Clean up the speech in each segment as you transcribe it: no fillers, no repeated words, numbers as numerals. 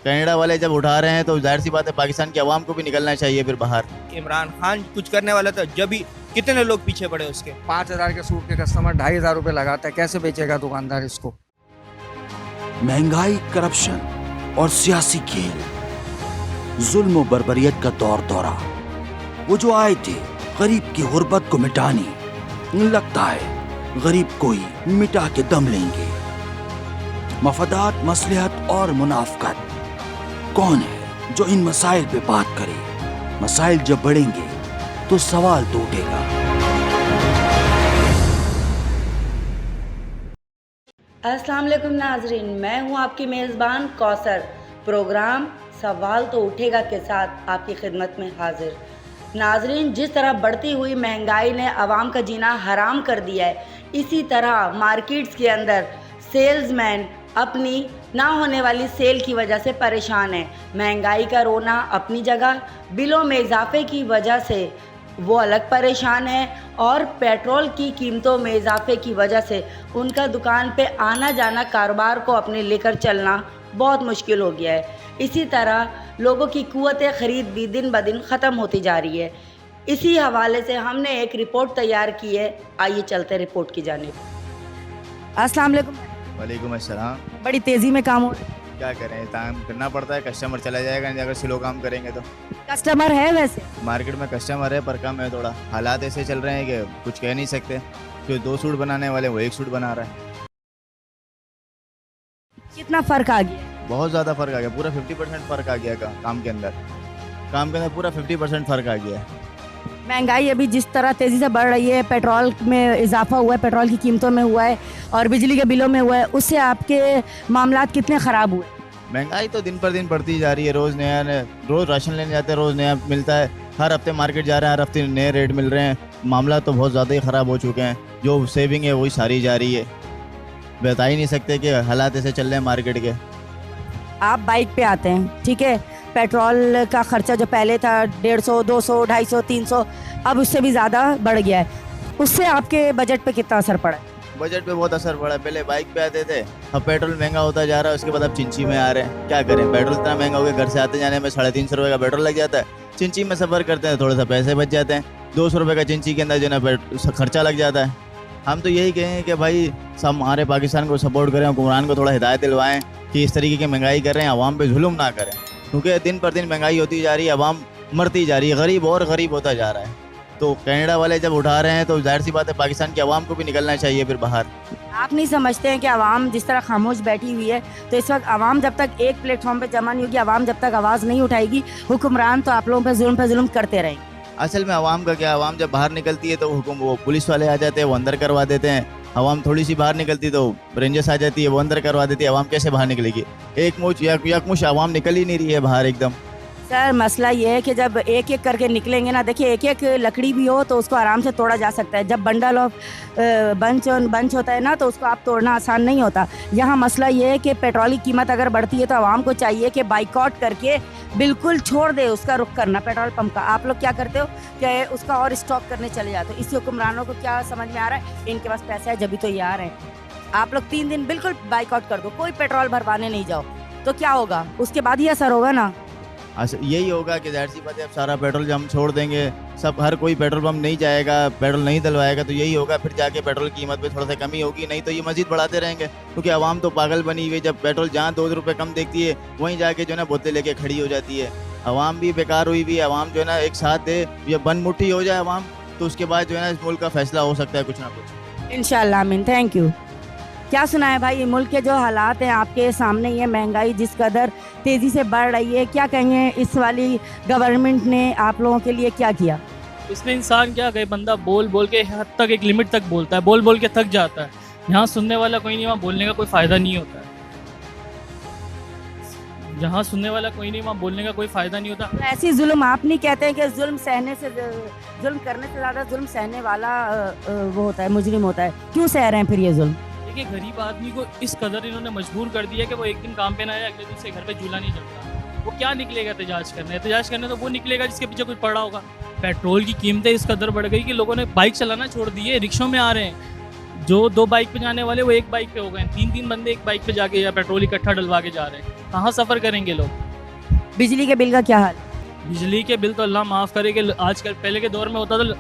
Canada वाले जब उठा रहे हैं तो जाहिर सी बात है पाकिस्तान की आवाम को भी निकलना चाहिए फिर बाहर। इमरान खान कुछ करने वाला था, जब भी कितने लोग पीछे पड़े उसके। 5,000 के सूट के कस्टमर 2,500 रुपये लगाता है, कैसे बेचेगा दुकानदार इसको। महंगाई, करप्शन और सियासी खेल, जुल्म और बर्बरियत का दौर दौरा। वो जो आए थे गरीब की गुर्बत को मिटाने, लगता है गरीब को ही मिटा के दम लेंगे। मफादात, मसलहत और मुनाफकत, कौन है जो इन मसाइल पे बात करे? मसाइल जब बढ़ेंगे तो सवाल तो उठेगा। अस्सलाम वालेकुम नाजरीन, मैं हूं आपकी मेज़बान कौसर। प्रोग्राम सवाल तो उठेगा के साथ आपकी खिदमत में हाजिर। नाजरीन, जिस तरह बढ़ती हुई महंगाई ने आवाम का जीना हराम कर दिया है, इसी तरह मार्केट्स के अंदर सेल्समैन अपनी ना होने वाली सेल की वजह से परेशान है। महंगाई का रोना अपनी जगह, बिलों में इजाफे की वजह से वो अलग परेशान है, और पेट्रोल की कीमतों में इजाफे की वजह से उनका दुकान पे आना जाना, कारोबार को अपने लेकर चलना बहुत मुश्किल हो गया है। इसी तरह लोगों की कुव्वत ख़रीद भी दिन ब दिन ख़त्म होती जा रही है। इसी हवाले से हमने एक रिपोर्ट तैयार की है, आइए चलते रिपोर्ट की जानिब। अस्सलाम वालेकुम। वालेकुम अस्सलाम। बड़ी तेज़ी में काम हो रहा है। क्या करें, काम करना पड़ता है, कस्टमर चला जाएगा नहीं अगर स्लो काम करेंगे तो। कस्टमर है वैसे? मार्केट में कस्टमर है पर कम है थोड़ा। हालात ऐसे चल रहे हैं कि कुछ कह नहीं सकते। जो 2 सूट बनाने वाले वो 1 सूट बना रहा है। कितना फ़र्क आ गया? बहुत ज़्यादा फ़र्क आ गया, पूरा 50% फ़र्क आ गया काम के अंदर। काम के अंदर पूरा 50% फ़र्क आ गया है। महंगाई अभी जिस तरह तेज़ी से बढ़ रही है, पेट्रोल में इजाफा हुआ है, पेट्रोल की कीमतों में हुआ है और बिजली के बिलों में हुआ है, उससे आपके मामलात कितने ख़राब हुए? महंगाई तो दिन पर दिन बढ़ती जा रही है। रोज़ नया रोज़ राशन लेने जाते हैं, रोज़ नया मिलता है। हर हफ्ते मार्केट जा रहे हैं, हर हफ्ते नए रेट मिल रहे हैं। मामला तो बहुत ज़्यादा ही ख़राब हो चुके हैं। जो सेविंग है वही सारी जा रही है। बता ही नहीं सकते कि हालात ऐसे चल रहे हैं मार्केट के। आप बाइक पे आते हैं, ठीक है, पेट्रोल का ख़र्चा जो पहले था 150, 200, 250, 300, अब उससे भी ज़्यादा बढ़ गया है। उससे आपके बजट पे कितना असर पड़ा है? बजट पे बहुत असर पड़ा है। पहले बाइक पे आते थे, अब पेट्रोल महंगा होता जा रहा है, उसके बाद अब चिंची में आ रहे हैं। क्या करें, पेट्रोल इतना महंगा हो गया, घर से आते जाने में 350 रुपये का पेट्रोल लग जाता है। चिंची में सफ़र करते हैं, थोड़ा सा पैसे बच जाते हैं। 200 रुपये का चिंची के अंदर जो ना खर्चा लग जाता है। हम तो यही कहें कि भाई सब हमारे पाकिस्तान को सपोर्ट करें, हुक्मरान को थोड़ा हिदायत दिलवाएं कि इस तरीके की महंगाई कर रहे हैं, आवाम पे जुल्म ना करें, क्योंकि दिन पर दिन महंगाई होती जा रही है, आवाम मरती जा रही है, गरीब और गरीब होता जा रहा है। तो कनाडा वाले जब उठा रहे हैं तो जाहिर सी बात है पाकिस्तान की आवाम को भी निकलना चाहिए फिर बाहर। आप नहीं समझते हैं कि आवाम जिस तरह खामोश बैठी हुई है, तो इस वक्त आवाम जब तक एक प्लेटफॉर्म पे जमा नहीं होगी, आवाम जब तक आवाज़ नहीं उठाएगी, हुक्मरान तो आप लोगों पे जुल्म करते रहेंगे। असल में आवाम का क्या, आवाम जब बाहर निकलती है तो वो पुलिस वाले आ जाते हैं, वो अंदर करवा देते हैं। आवाम थोड़ी सी बाहर निकलती तो रेंजर्स आ जाती है, वो अंदर करवा देती है। आवाम कैसे बाहर निकलेगी? यकमुश आवाम निकल ही नहीं रही है बाहर एकदम। सर, मसला ये है कि जब एक एक करके निकलेंगे ना, देखिए एक एक लकड़ी भी हो तो उसको आराम से तोड़ा जा सकता है। जब बंडल ऑफ बंच होता है ना, तो उसको आप तोड़ना आसान नहीं होता। यहाँ मसला ये है कि पेट्रोल की कीमत अगर बढ़ती है तो आवाम को चाहिए कि बाइकआउट करके बिल्कुल छोड़ दे उसका रुख करना पेट्रोल पंप का। आप लोग क्या करते हो कि उसका और स्टॉक करने चले जाते हो। इसी हुक्मरानों को क्या समझ में आ रहा है, इनके पास पैसा है जब तो ये आ रहे हैं। आप लोग 3 दिन बिल्कुल बाइकआउट कर दो, कोई पेट्रोल भरवाने नहीं जाओ, तो क्या होगा? उसके बाद ही असर होगा ना। यही होगा कि जाहिर सी बात है अब सारा पेट्रोल जब हम छोड़ देंगे, सब हर कोई पेट्रोल पंप नहीं जाएगा, पेट्रोल नहीं डलवाएगा, तो यही होगा फिर जाके पेट्रोल की कीमत पे थोड़ा सा कमी होगी। नहीं तो ये मजीद बढ़ाते रहेंगे, क्योंकि आवाम तो पागल बनी हुई है। जब पेट्रोल जहाँ 2 रुपये कम देखती है वहीं जाके जो है ना बोतलें लेके खड़ी हो जाती है। आवाम भी बेकार हुई हुई है। आवाम जो है ना एक साथ दे, या बन मुट्ठी हो जाए आवाम, तो उसके बाद जो है ना इस मुल्क का फैसला हो सकता है कुछ ना कुछ। इंशाल्लाह, आमीन, थैंक यू। क्या सुना है भाई, मुल्क के जो हालात हैं आपके सामने, ये महंगाई जिस कदर तेज़ी से बढ़ रही है, क्या कहेंगे इस वाली गवर्नमेंट ने आप लोगों के लिए क्या किया? इसमें इंसान क्या कहे, बंदा बोल बोल के हद तक, एक लिमिट तक बोलता है, बोल बोल के थक जाता है। यहाँ सुनने वाला कोई नहीं, वहाँ बोलने का कोई फ़ायदा नहीं होता है। जहाँ सुनने वाला कोई नहीं, वहाँ बोलने का कोई फ़ायदा नहीं होता। ऐसी जुल्म आप नहीं कहते हैं कि जुल्म करने से ज़्यादा जुल्म सहने वाला वो होता है, मुजरिम होता है? क्यों सह रहे हैं फिर ये जुल्म? देखिए, गरीब आदमी को इस कदर इन्होंने मजबूर कर दिया कि वो एक दिन काम पे ना आए, अगले दिन से घर पे चूल्हा नहीं जलता। वो क्या निकलेगा एहतजाज करने तो वो निकलेगा जिसके पीछे कुछ पड़ा होगा। पेट्रोल की कीमतें इस कदर बढ़ गई कि लोगों ने बाइक चलाना छोड़ दिए, रिक्शों में आ रहे हैं। जो 2 बाइक पे जाने वाले वो 1 बाइक पे हो गए, 3-3 बंदे 1 बाइक पे जाके या पेट्रोल इकट्ठा डलवा के जा रहे हैं। कहाँ सफ़र करेंगे लोग? बिजली के बिल का क्या हाल? बिजली के बिल तो अल्लाह माफ़ करे कि आजकल, पहले के दौर में होता था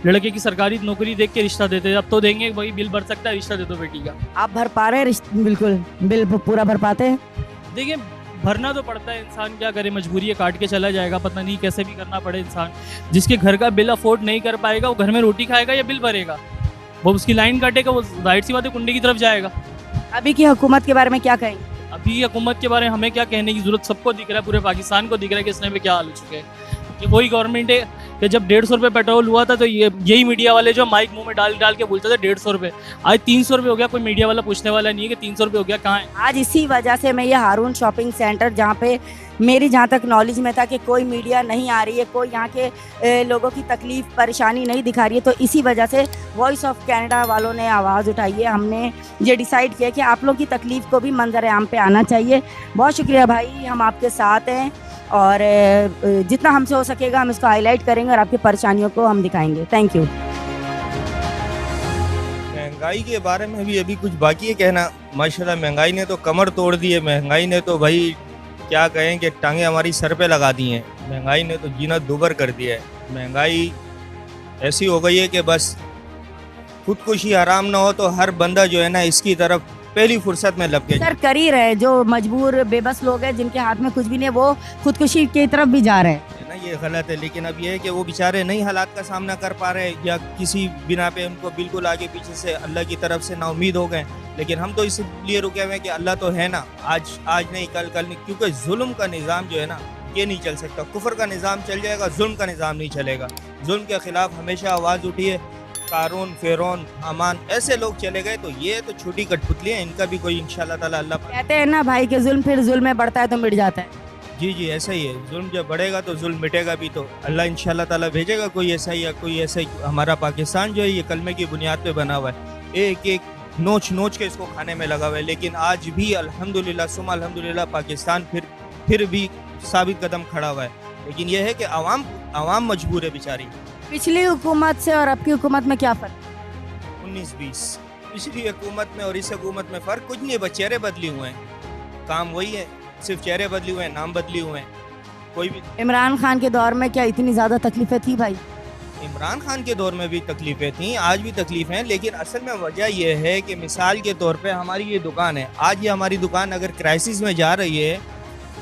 लड़के की सरकारी नौकरी देख के रिश्ता देते थे, अब तो देंगे वही बिल भर सकता है, रिश्ता दे दो बेटी का। आप भर पा रहे हैं? बिल्कुल बिल पूरा भर पाते हैं? देखिए भरना तो पड़ता है, इंसान क्या करे, मजबूरी है, काट के चला जाएगा, पता नहीं कैसे भी करना पड़े। इंसान जिसके घर का बिल अफोर्ड नहीं कर पाएगा वो घर में रोटी खाएगा या बिल भरेगा? वो उसकी लाइन काटेगा, वो जाहिर सी बात है कुंडे की तरफ जाएगा। अभी की हुकूमत के बारे में क्या कहेंगे? अभी हुकूमत के बारे में हमें क्या कहने की जरूरत, सबको दिख रहा है, पूरे पाकिस्तान को दिख रहा है कि इसने में क्या हाल हो चुके हैं। कि वही गवर्नमेंट है कि जब 150 रुपये पेट्रोल हुआ था तो यही मीडिया वाले जो माइक मुंह में डाल डाल के बोलते थे 150 रुपये, आज 300 रुपये हो गया। कोई मीडिया वाला पूछने वाला नहीं है कि 300 रुपये हो गया, कहाँ है? आज इसी वजह से मैं ये हारून शॉपिंग सेंटर, जहाँ पे मेरी जहाँ तक नॉलेज में था कि कोई मीडिया नहीं आ रही है, कोई यहाँ के लोगों की तकलीफ़ परेशानी नहीं दिखा रही है, तो इसी वजह से वॉइस ऑफ कनाडा वालों ने आवाज़ उठाई है। हमने ये डिसाइड किया कि आप लोग की तकलीफ़ को भी मंजर आम पे आना चाहिए। बहुत शुक्रिया भाई, हम आपके साथ हैं और जितना हमसे हो सकेगा हम इसको हाईलाइट करेंगे और आपकी परेशानियों को हम दिखाएंगे। Thank you. महंगाई के बारे में भी अभी कुछ बाकी है कहना। माशाल्लाह महंगाई ने तो कमर तोड़ दी है, महंगाई ने तो भाई क्या कहें कि टांगे हमारी सर पे लगा दी हैं। महंगाई ने तो जीना दुभर कर दिया है। महंगाई ऐसी हो गई है कि बस खुदकुशी हराम ना हो तो हर बंदा जो है ना इसकी तरफ पहली फुर्सत में लग गया। सर कर ही रहे, जो मजबूर बेबस लोग हैं जिनके हाथ में कुछ भी नहीं है वो खुदकुशी की तरफ भी जा रहे हैं ना, ये गलत है। लेकिन अब ये है कि वो बेचारे नई हालात का सामना कर पा रहे या किसी बिना पे उनको बिल्कुल आगे पीछे से अल्लाह की तरफ से नाउमीद हो गए। लेकिन हम तो इसलिए रुके हुए हैं कि अल्लाह तो है ना, आज नहीं कल नहीं, क्योंकि जुल्म का निज़ाम जो है ना ये नहीं चल सकता। कुफर का निज़ाम चल जाएगा, जुल्म का निज़ाम नहीं चलेगा। जुल्म के खिलाफ हमेशा आवाज़ उठी है। कारून, फिरौन, हामान ऐसे लोग चले गए तो ये तो छोटी कठपुतली है, इनका भी कोई इंशाल्लाह ताला अल्लाह। कहते हैं ना भाई कि जुल्म फिर जुल्म में बढ़ता है तो मिट जाता है। जी ऐसा ही है। जुल्म जब बढ़ेगा तो जुल्म मिटेगा भी, तो अल्लाह इंशाल्लाह ताला भेजेगा कोई ऐसा ही या कोई ऐसा ही। हमारा पाकिस्तान जो है ये कलमे की बुनियाद पे बना हुआ है, एक एक नोच के इसको खाने में लगा हुआ है। लेकिन आज भी अल्हम्दुलिल्लाह सुम्मा अल्हम्दुलिल्लाह पाकिस्तान फिर भी साबित कदम खड़ा हुआ है। लेकिन यह है कि आवाम मजबूर है बेचारी। पिछली हुकूमत से और अब की हुकूमत में क्या फ़र्क? 19-20 पिछली हुकूमत में और इस हुकूमत में फ़र्क कुछ नहीं है, बस चेहरे बदले हुए हैं, काम वही है, सिर्फ चेहरे बदले हुए हैं, नाम बदले हुए हैं। कोई भी इमरान खान के दौर में क्या इतनी ज़्यादा तकलीफ़ें थी भाई? इमरान खान के दौर में भी तकलीफ़ें थीं, आज भी तकलीफ़ें हैं। लेकिन असल में वजह यह है कि मिसाल के तौर पे हमारी ये दुकान है, आज ये हमारी दुकान अगर क्राइसिस में जा रही है,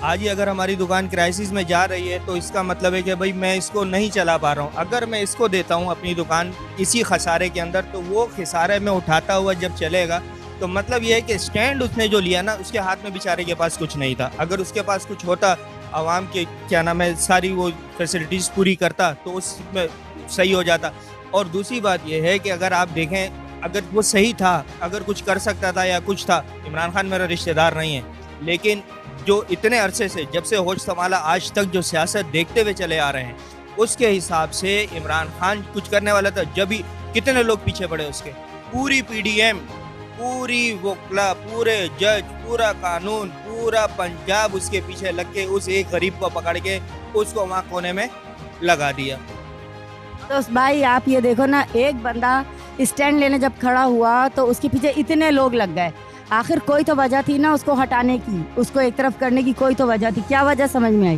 आज ये अगर हमारी दुकान क्राइसिस में जा रही है तो इसका मतलब है कि भाई मैं इसको नहीं चला पा रहा हूँ। अगर मैं इसको देता हूँ अपनी दुकान इसी खसारे के अंदर, तो वो खसारे में उठाता हुआ जब चलेगा तो मतलब ये है कि स्टैंड उसने जो लिया ना उसके हाथ में बेचारे के पास कुछ नहीं था। अगर उसके पास कुछ होता, आवाम के क्या नाम है सारी वो फैसिलिटीज़ पूरी करता तो उसमें सही हो जाता। और दूसरी बात यह है कि अगर आप देखें, अगर वो सही था, अगर कुछ कर सकता था या कुछ था, इमरान खान मेरा रिश्तेदार नहीं है, लेकिन जो इतने अरसे से जब से होश संभाला आज तक जो सियासत देखते हुए चले आ रहे हैं उसके हिसाब से इमरान खान कुछ करने वाला था। जब भी कितने लोग पीछे पड़े उसके, पूरी पीडीएम, पूरी वकला, पूरे जज, पूरा कानून, पूरा पंजाब उसके पीछे लग के उस एक गरीब को पकड़ के उसको वहाँ कोने में लगा दिया। तो भाई आप ये देखो ना, एक बंदा स्टैंड लेने जब खड़ा हुआ तो उसके पीछे इतने लोग लग गए। आखिर कोई तो वजह थी ना उसको हटाने की, उसको एक तरफ करने की कोई तो वजह थी। क्या वजह समझ में आई?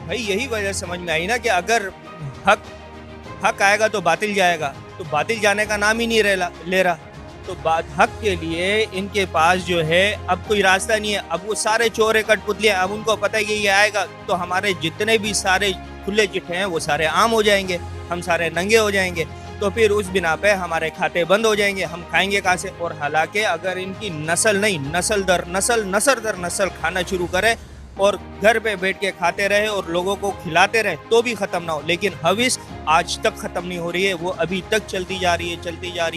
भाई यही वजह समझ में आई ना कि अगर हक आएगा तो बातिल जाएगा, तो बातिल जाने का नाम ही नहीं ले रहा। तो हक के लिए इनके पास जो है अब कोई रास्ता नहीं है। अब वो सारे चोर कठपुतलियाँ, अब उनको पता है कि ये आएगा तो हमारे जितने भी सारे खुले चिट्ठे हैं वो सारे आम हो जाएंगे, हम सारे नंगे हो जाएंगे। तो फिर उस बिना पे हमारे खाते बंद हो जाएंगे, हम खाएंगे कहाँ से? और हालांकि अगर इनकी नस्ल नहीं, नस्ल दर नस्ल खाना शुरू करे और घर पे बैठ के खाते रहे और लोगों को खिलाते रहे तो भी ख़त्म ना हो। लेकिन हविस आज तक ख़त्म नहीं हो रही है, वो अभी तक चलती जा रही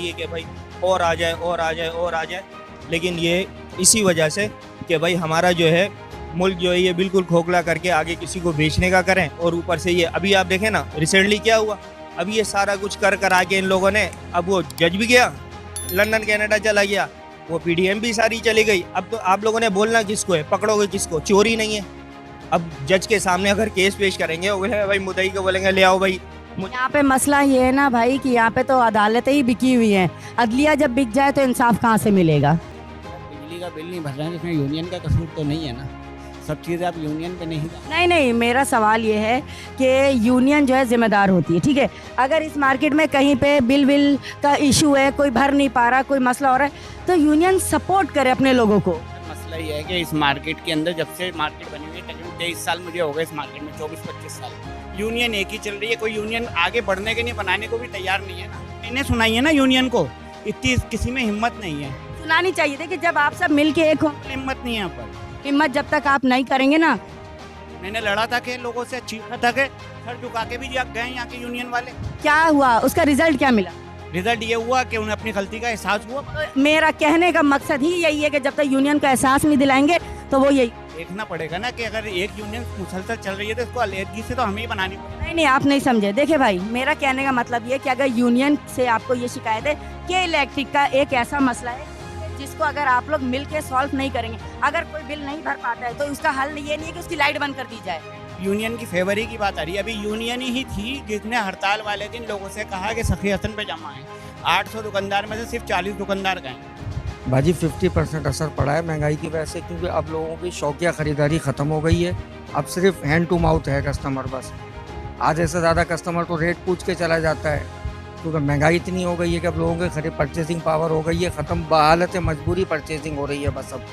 है कि भाई और आ जाए। लेकिन ये इसी वजह से कि भाई हमारा जो है मुल्क जो है ये बिल्कुल खोखला करके आगे किसी को बेचने का करें। और ऊपर से ये अभी आप देखें ना रिसेंटली क्या हुआ, अभी ये सारा कुछ कर आके इन लोगों ने, अब वो जज भी गया, लंदन कनाडा चला गया, वो पीडीएम भी सारी चली गई। अब तो आप लोगों ने बोलना किसको है, पकड़ोगे किसको? चोरी नहीं है। अब जज के सामने अगर केस पेश करेंगे, वो बोलेंगे भाई मुद्दई को बोलेंगे ले आओ भाई यहाँ पे मसला ये है ना भाई कि यहाँ पे तो अदालतें ही बिकी हुई हैं। अदलिया जब बिक जाए तो इंसाफ कहाँ से मिलेगा? बिजली का बिल नहीं भर रहे हैं, इसमें यूनियन का कसूर तो नहीं है ना। सब चीज़ें आप यूनियन पे नहीं नहीं नहीं, मेरा सवाल ये है कि यूनियन जो है जिम्मेदार होती है, ठीक है। अगर इस मार्केट में कहीं पे बिल का इशू है, कोई भर नहीं पा रहा, कोई मसला हो रहा है, तो यूनियन सपोर्ट करे अपने लोगों को। मसला ये है कि इस मार्केट के अंदर जब से मार्केट बनी हुई है तकरीबन 23 साल मुझे हो गए इस मार्केट में, 24-25 साल यूनियन एक ही चल रही है। कोई यूनियन आगे बढ़ने के लिए बनाने को भी तैयार नहीं है ना। इन्हें सुनाई है ना यूनियन को, इतनी किसी में हिम्मत नहीं है। सुनानी चाहिए थी कि जब आप सब मिल के एक हो। हिम्मत नहीं है यहाँ पर। हिम्मत जब तक आप नहीं करेंगे ना। मैंने लड़ा था कि लोगों से चीखा था कि सर झुका के भी गए यहाँ के यूनियन वाले। क्या हुआ, उसका रिजल्ट क्या मिला? रिजल्ट ये हुआ कि उन्हें अपनी गलती का एहसास हुआ। मेरा कहने का मकसद ही यही है कि जब तक यूनियन का एहसास नहीं दिलाएंगे तो वो यही। देखना पड़ेगा ना कि अगर एक यूनियन मुसलसल चल रही है तो इसको अलहदगी से तो हमें ही बनानी पड़ेगी। नहीं, आप नहीं समझे। देखिए भाई, मेरा कहने का मतलब ये है कि अगर यूनियन से आपको ये शिकायत है कि इलेक्ट्रिक का एक ऐसा मसला है जिसको अगर आप लोग मिल के सॉल्व नहीं करेंगे, अगर कोई बिल नहीं भर पाता है तो उसका हल ये नहीं है कि उसकी लाइट बंद कर दी जाए। यूनियन की फेवरी की बात आ रही है। अभी यूनियन ही थी जिसने हड़ताल वाले दिन लोगों से कहा कि सखी हसन पे जमा है। 800 दुकानदार में से सिर्फ 40 दुकानदार गए। भाजी 50% असर पड़ा है महंगाई की वजह से, क्योंकि अब लोगों की शौकिया ख़रीदारी ख़त्म हो गई है। अब सिर्फ हैंड टू माउथ है कस्टमर बस। आधे से ज़्यादा कस्टमर तो रेट पूछ के चला जाता है, क्योंकि महंगाई इतनी हो गई है कि अब लोगों की खरीद परचेसिंग पावर हो गई है ख़त्म। बहालत मजबूरी परचेसिंग हो रही है बस। अब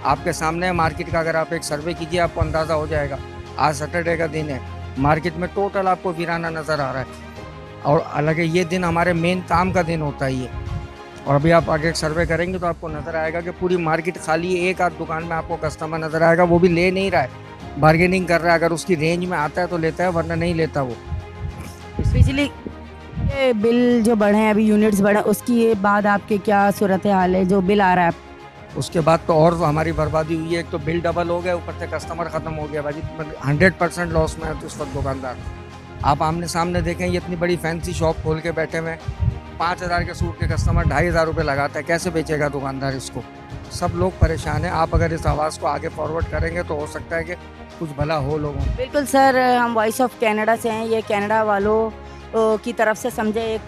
आपके सामने है मार्केट का, अगर आप एक सर्वे कीजिए आपको अंदाज़ा हो जाएगा। आज सैटरडे का दिन है, मार्केट में टोटल आपको वीराना नज़र आ रहा है। और हालांकि ये दिन हमारे मेन काम का दिन होता ही है। और अभी आप आगे सर्वे करेंगे तो आपको नज़र आएगा कि पूरी मार्केट खाली है। एक आध दुकान में आपको कस्टमर नज़र आएगा, वो भी ले नहीं रहा है, बार्गेनिंग कर रहा है। अगर उसकी रेंज में आता है तो लेता है, वरना नहीं लेता वो। बिजली के बिल जो बढ़े हैं, अभी यूनिट्स बढ़े, उसकी बाद आपके क्या सूरत हाल है? जो बिल आ रहा है उसके बाद तो और हमारी बर्बादी हुई है। एक तो बिल डबल हो गया, ऊपर से कस्टमर ख़त्म हो गया भाजी। 100% लॉस में है तो उस वक्त दुकानदार। आप आमने सामने देखें, ये इतनी बड़ी फैंसी शॉप खोल के बैठे हुए, 5,000 के सूट के कस्टमर 2,500 रुपये लगाता है, कैसे बेचेगा दुकानदार इसको? सब लोग परेशान हैं। आप अगर इस आवाज़ को आगे फॉरवर्ड करेंगे तो हो सकता है कि कुछ भला हो लोगों को। बिल्कुल सर, हम वॉइस ऑफ कनाडा से हैं। ये कनाडा वालों की तरफ से समझे एक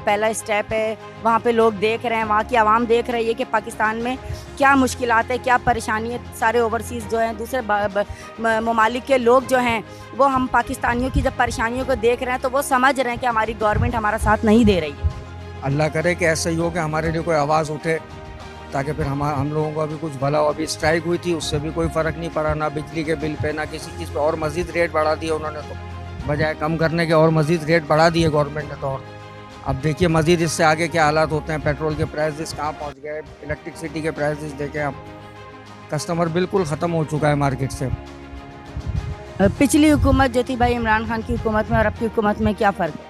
पहला स्टेप है। वहाँ पे लोग देख रहे हैं, वहाँ की आवाम देख रही है कि पाकिस्तान में क्या मुश्किलात है, क्या परेशानी है। सारे ओवरसीज़ जो हैं, दूसरे ममालिक के लोग जो हैं, वो हम पाकिस्तानियों की जब परेशानियों को देख रहे हैं तो वो समझ रहे हैं कि हमारी गवर्नमेंट हमारा साथ नहीं दे रही है। अल्लाह करे कि ऐसा ही हो कि हमारे लिए कोई आवाज़ उठे, ताकि फिर हम लोगों को अभी कुछ भला हो। अभी स्ट्राइक हुई थी, उससे भी कोई फ़र्क नहीं पड़ा, ना बिजली के बिल पे, ना किसी चीज़ पे। और मज़ीद रेट बढ़ा दिए उन्होंने, तो बजाय कम करने के और मज़ीद रेट बढ़ा दिए गवर्नमेंट ने तो। और अब देखिए मज़ीद इससे आगे क्या हालात होते हैं। पेट्रोल के प्राइसेस कहाँ पहुँच गए, इलेक्ट्रिसिटी के प्राइसेस देखें आप। कस्टमर बिल्कुल ख़त्म हो चुका है मार्केट से। पिछली हुकूमत जो थी भाई, इमरान खान की हुकूमत में और अब की हुकूमत में क्या फ़र्क है?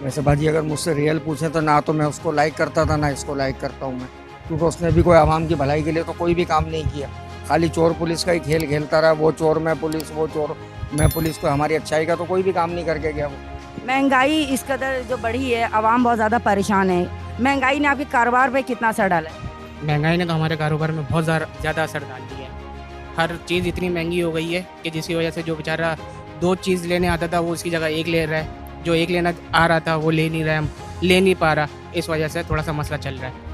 वैसे भाजी अगर मुझसे रियल पूछें तो ना तो मैं उसको लाइक करता था, ना इसको लाइक करता हूँ मैं, क्योंकि उसने भी कोई आवाम की भलाई के लिए तो कोई भी काम नहीं किया। खाली चोर पुलिस का ही खेल खेलता रहा। वो चोर मैं पुलिस, वो चोर मैं पुलिस। को हमारी अच्छाई का तो कोई भी काम नहीं करके गया वो। महंगाई इस कदर जो बढ़ी है, आवाम बहुत ज़्यादा परेशान है। महंगाई ने आपके कारोबार पे कितना असर डाला है? महंगाई ने तो हमारे कारोबार में बहुत ज़्यादा असर डाल दिया है। हर चीज़ इतनी महंगी हो गई है कि जिसकी वजह से जो बेचारा 2 चीज़ लेने आता था वो उसकी जगह 1 ले रहा है। जो 1 लेना आ रहा था वो ले नहीं रहा है, ले नहीं पा रहा। इस वजह से थोड़ा सा मसला चल रहा है।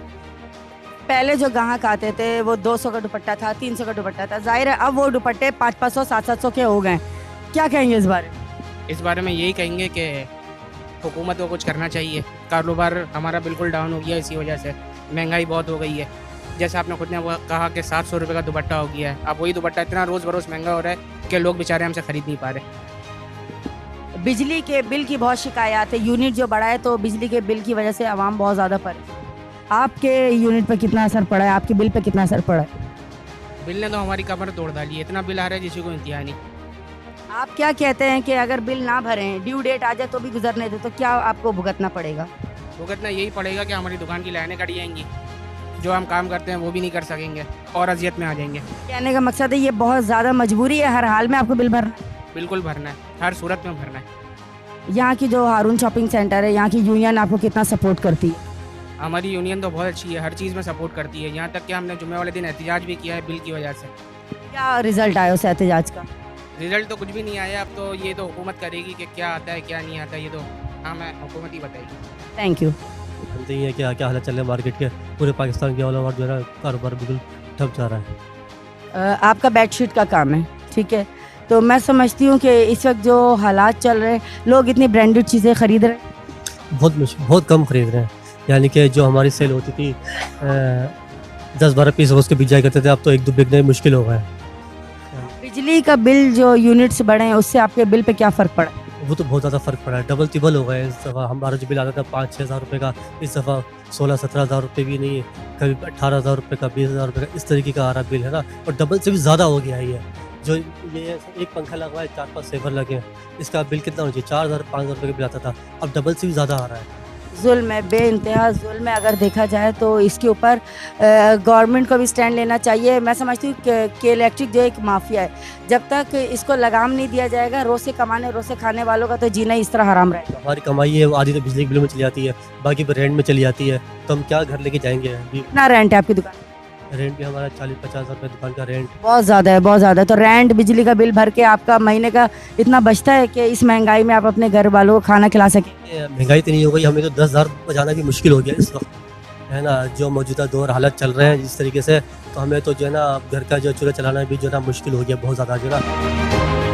पहले जो ग्राहक आते थे वो 200 का दुपट्टा था, 300 का दुपट्टा था। जाहिर है अब वो दुपट्टे 500, 700 के हो गए। क्या कहेंगे इस बारे में? इस बारे में यही कहेंगे कि हुकूमत को कुछ करना चाहिए। कारोबार हमारा बिल्कुल डाउन हो गया इसी वजह से। महंगाई बहुत हो गई है। जैसे आपने खुद ने कहा कि 700 रुपये का दुपट्टा हो गया है। अब वही दुपट्टा इतना रोज़ बरोज़ महंगा हो रहा है कि लोग बेचारे हमसे ख़रीद नहीं पा रहे। बिजली के बिल की बहुत शिकायत है। यूनिट जो बढ़ा है तो बिजली के बिल की वजह से आवाम बहुत ज़्यादा परेशान। आपके यूनिट पर कितना असर पड़ा है? आपके बिल पर कितना असर पड़ा है? बिल ने तो हमारी कमर तोड़ डाली है। इतना बिल आ रहा है जिसको इंतहा नहीं। आप क्या कहते हैं कि अगर बिल ना भरें, ड्यू डेट आ जाए तो भी गुजरने दे, तो क्या आपको भुगतना पड़ेगा? भुगतना यही पड़ेगा कि हमारी दुकान की लाइनें कट जाएंगी। जो हम काम करते हैं वो भी नहीं कर सकेंगे और अजियत में आ जाएंगे। कहने का मकसद है ये बहुत ज़्यादा मजबूरी है, हर हाल में आपको बिल भरना है? बिल्कुल भरना है, हर सूरत में भरना है। यहाँ की जो हारून शॉपिंग सेंटर है, यहाँ की यूनियन आपको कितना सपोर्ट करती है? हमारी यूनियन तो बहुत अच्छी है, हर चीज़ में सपोर्ट करती है। यहाँ तक कि हमने जुम्मे वाले दिन एहतजाज भी किया है बिल की वजह से। क्या रिजल्ट आया उस एहतजाज का? रिजल्ट तो कुछ भी नहीं आया, अब तो ये तो हुकूमत करेगी कि क्या आता है क्या नहीं आता, ये तो हाँ मैं हुकूमत ही बताएगी। Thank you. जानते ही है कि क्या हालत चल रहे हैं मार्केट के, पूरे पाकिस्तान के ऑल ओवर जो है ना कारोबार बिल्कुल ठप जा रहा है। आपका बेडशीट का काम है, ठीक है, तो मैं समझती हूँ कि इस वक्त जो हालात चल रहे हैं, लोग इतनी ब्रांडेड चीज़ें खरीद रहे हैं। बहुत कम खरीद रहे हैं, यानी कि जो हमारी सेल होती थी 10-12 पीस उसके बिक जाया करते थे, अब तो एक दो बिकने मुश्किल हो गए हैं। बिजली का बिल जो यूनिट्स बढ़े हैं उससे आपके बिल पे क्या फ़र्क पड़ा? वो तो बहुत ज़्यादा फ़र्क पड़ा है, डबल तिबल हो गए। इस दफ़ा हमारा जो बिल आता था 5-6 हज़ार रुपये का, इस दफ़ा 16-17 हज़ार रुपये भी नहीं है, कभी 18 हज़ार रुपये का, 20 हज़ार रुपये का, इस तरीके का आ रहा बिल है ना। और डबल से भी ज़्यादा हो गया है ये जो ये एक पंखा लगवा है, 4-5 सेवर लगे हैं, इसका बिल कितना होना चाहिए? 4,000-5,000 रुपये का बिल आता था, अब डबल से भी ज़्यादा आ रहा है। जुल्म है, बेइंतहा जुल्म है। अगर देखा जाए तो इसके ऊपर गवर्नमेंट को भी स्टैंड लेना चाहिए। मैं समझती हूँ कि इलेक्ट्रिक जो एक माफिया है, जब तक इसको लगाम नहीं दिया जाएगा, रोज़ से कमाने रोज़ से खाने वालों का तो जीना इस तरह हराम रहेगा। हमारी कमाई है वो आधी तो बिजली के बिल में चली जाती है, बाकी पर रेंट में चली जाती है, तो हम क्या घर लेके जाएंगे? अभी कितना रेंट है आपकी दुकान? रेंट भी हमारा 40-50 हज़ार रुपये दुकान का रेंट। बहुत ज़्यादा है, बहुत ज़्यादा है। तो रेंट बिजली का बिल भर के आपका महीने का इतना बचता है कि इस महंगाई में आप अपने घर वालों को खाना खिला सकें? महंगाई इतनी हो गई, हमें तो 10,000 बचाना भी मुश्किल हो गया इस वक्त, है ना। जो मौजूदा दौर हालत चल रहे हैं जिस तरीके से, तो हमें तो जो है ना घर का जो चूल्हा चलाना भी जो है ना मुश्किल हो गया बहुत ज़्यादा जो है ना।